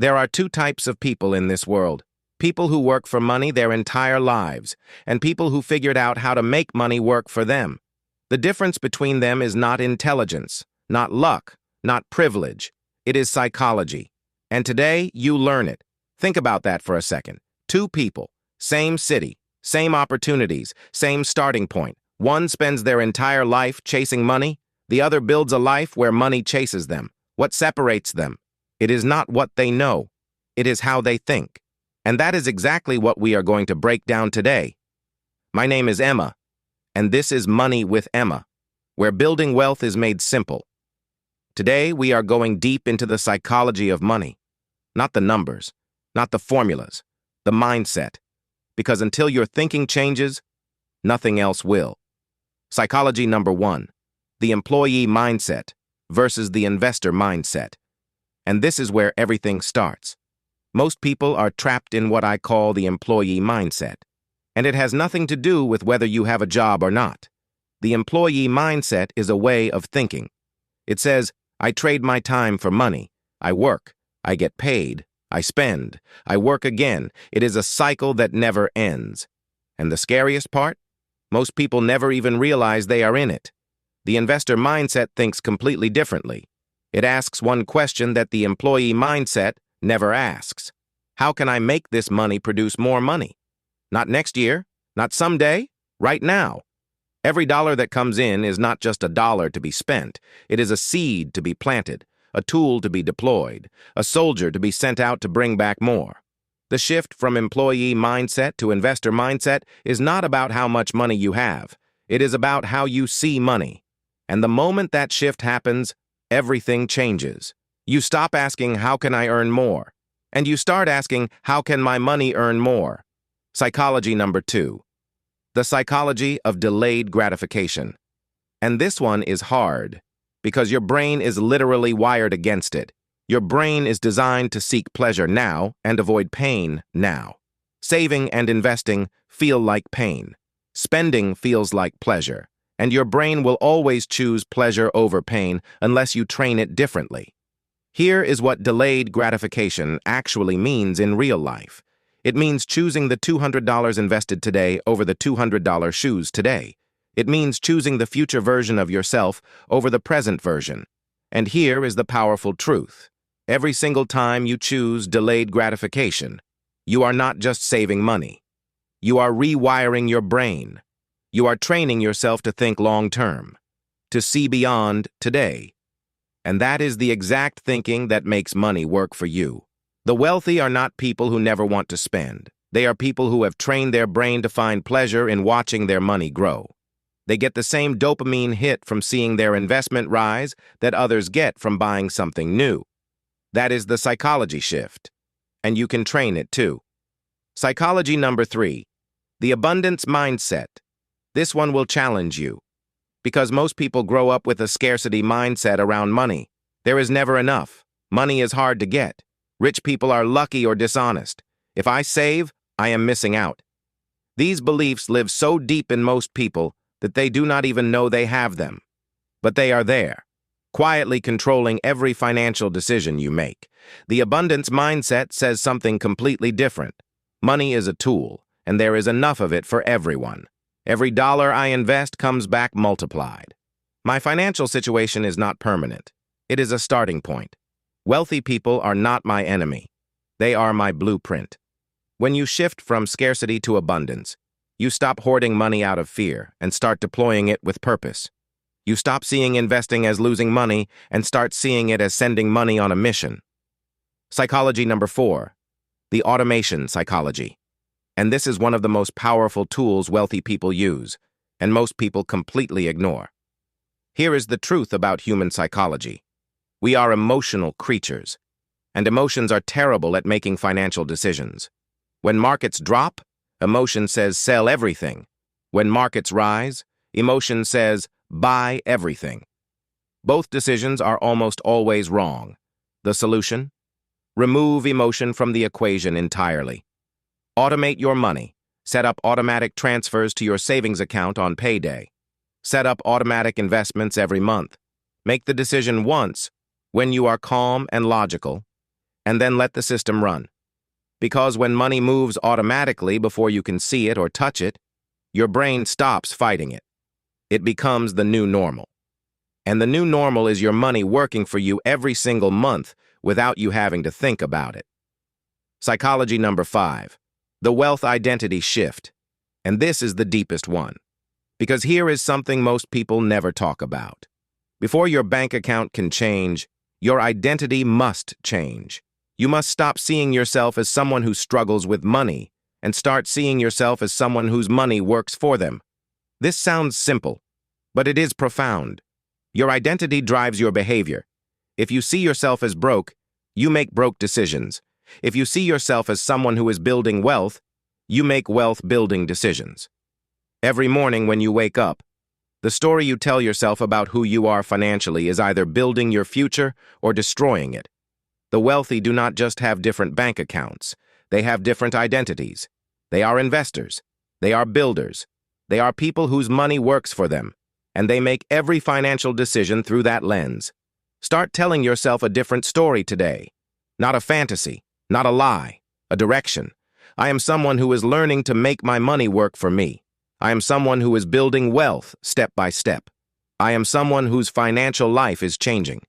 There are two types of people in this world. People who work for money their entire lives, and people who figured out how to make money work for them. The difference between them is not intelligence, not luck, not privilege. It is psychology. And today, you learn it. Think about that for a second. Two people, same city, same opportunities, same starting point. One spends their entire life chasing money. The other builds a life where money chases them. What separates them? It is not what they know. It is how they think. And that is exactly what we are going to break down today. My name is Emma, and this is Money with Emma, where building wealth is made simple. Today, we are going deep into the psychology of money. Not the numbers, not the formulas, the mindset. Because until your thinking changes, nothing else will. Psychology number 1, the employee mindset versus the investor mindset. And this is where everything starts. Most people are trapped in what I call the employee mindset. And it has nothing to do with whether you have a job or not. The employee mindset is a way of thinking. It says, I trade my time for money. I work. I get paid. I spend. I work again. It is a cycle that never ends. And the scariest part? Most people never even realize they are in it. The investor mindset thinks completely differently. It asks one question that the employee mindset never asks. How can I make this money produce more money? Not next year, not someday, right now. Every dollar that comes in is not just a dollar to be spent. It is a seed to be planted, a tool to be deployed, a soldier to be sent out to bring back more. The shift from employee mindset to investor mindset is not about how much money you have. It is about how you see money. And the moment that shift happens, everything changes. You stop asking, how can I earn more? And you start asking, how can my money earn more? Psychology number 2, the psychology of delayed gratification. And this one is hard because your brain is literally wired against it. Your brain is designed to seek pleasure now and avoid pain now. Saving and investing feel like pain. Spending feels like pleasure. And your brain will always choose pleasure over pain unless you train it differently. Here is what delayed gratification actually means in real life. It means choosing the $200 invested today over the $200 shoes today. It means choosing the future version of yourself over the present version. And here is the powerful truth. Every single time you choose delayed gratification, you are not just saving money. You are rewiring your brain. You are training yourself to think long-term, to see beyond today. And that is the exact thinking that makes money work for you. The wealthy are not people who never want to spend. They are people who have trained their brain to find pleasure in watching their money grow. They get the same dopamine hit from seeing their investment rise that others get from buying something new. That is the psychology shift. And you can train it too. Psychology number 3, the abundance mindset. This one will challenge you. Because most people grow up with a scarcity mindset around money. There is never enough. Money is hard to get. Rich people are lucky or dishonest. If I save, I am missing out. These beliefs live so deep in most people that they do not even know they have them. But they are there, quietly controlling every financial decision you make. The abundance mindset says something completely different. Money is a tool, and there is enough of it for everyone. Every dollar I invest comes back multiplied. My financial situation is not permanent. It is a starting point. Wealthy people are not my enemy. They are my blueprint. When you shift from scarcity to abundance, you stop hoarding money out of fear and start deploying it with purpose. You stop seeing investing as losing money and start seeing it as sending money on a mission. Psychology number 4, the automation psychology. And this is one of the most powerful tools wealthy people use, and most people completely ignore. Here is the truth about human psychology. We are emotional creatures, and emotions are terrible at making financial decisions. When markets drop, emotion says sell everything. When markets rise, emotion says buy everything. Both decisions are almost always wrong. The solution? Remove emotion from the equation entirely. Automate your money. Set up automatic transfers to your savings account on payday. Set up automatic investments every month. Make the decision once when you are calm and logical, and then let the system run. Because when money moves automatically before you can see it or touch it, your brain stops fighting it. It becomes the new normal. And the new normal is your money working for you every single month without you having to think about it. Psychology number 5, the wealth identity shift. And this is the deepest one. Because here is something most people never talk about. Before your bank account can change, your identity must change. You must stop seeing yourself as someone who struggles with money and start seeing yourself as someone whose money works for them. This sounds simple, but it is profound. Your identity drives your behavior. If you see yourself as broke, you make broke decisions. If you see yourself as someone who is building wealth, you make wealth-building decisions. Every morning when you wake up, the story you tell yourself about who you are financially is either building your future or destroying it. The wealthy do not just have different bank accounts. They have different identities. They are investors. They are builders. They are people whose money works for them, and they make every financial decision through that lens. Start telling yourself a different story today. Not a fantasy, not a lie, a direction. I am someone who is learning to make my money work for me. I am someone who is building wealth step by step. I am someone whose financial life is changing.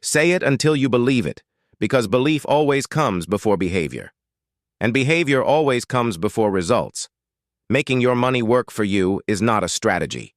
Say it until you believe it, because belief always comes before behavior. And behavior always comes before results. Making your money work for you is not a strategy.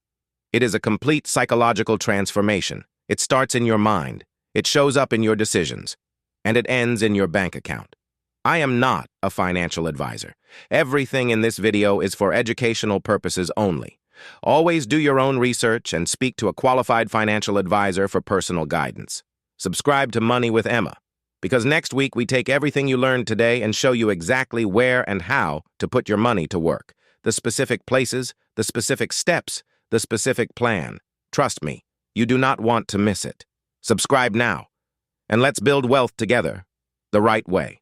It is a complete psychological transformation. It starts in your mind, it shows up in your decisions, and it ends in your bank account. I am not a financial advisor. Everything in this video is for educational purposes only. Always do your own research and speak to a qualified financial advisor for personal guidance. Subscribe to Money with Emma, because next week we take everything you learned today and show you exactly where and how to put your money to work. The specific places, the specific steps, the specific plan. Trust me, you do not want to miss it. Subscribe now, and let's build wealth together, the right way.